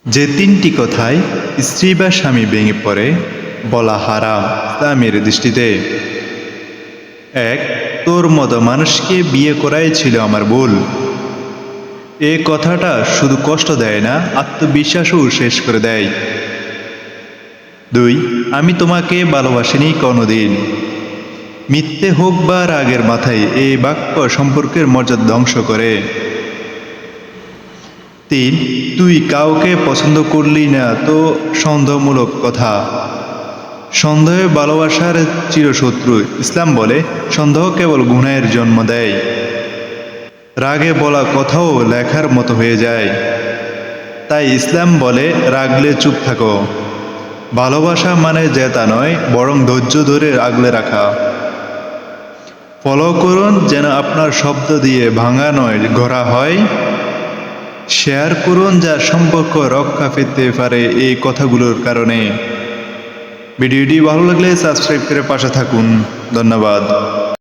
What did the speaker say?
যে তিনটি কথায় স্ত্রী বা স্বামী ভেঙে পড়ে বলা হারাম ইসলামের দৃষ্টিতে। এক, তোর মতো মানুষকে বিয়ে করাই ছিল আমার ভুল। এ কথাটা শুধু কষ্ট দেয় না, আত্মবিশ্বাসও শেষ করে দেয়। দুই, আমি তোমাকে ভালোবাসিনি কোনোদিন। মিথ্যে হোক বা রাগের মাথায় এই বাক্য সম্পর্কের মর্যাদা ধ্বংস করে। তিন, তুই কাউকে পছন্দ করলি না তো সন্দেহমূলক কথা। সন্দেহ ভালোবাসার চিরশত্রু। ইসলাম বলে সন্দেহ কেবল গুনাহের জন্ম দেয়। রাগে বলা কথাও লেখার মতো হয়ে যায়। তাই ইসলাম বলে রাগলে চুপ থাকো। ভালোবাসা মানে জেতা নয়, বরং ধৈর্য ধরে আগলে রাখা। ফলো করুন যেন আপনার শব্দ দিয়ে ভাঙা নয় গড়া হয়। শেয়ার করুন যার সম্পর্ক রক্ষা পেতে পারে এই কথাগুলোর কারণে। ভিডিওটি ভালো লাগলে সাবস্ক্রাইব করে পাশে থাকুন। ধন্যবাদ।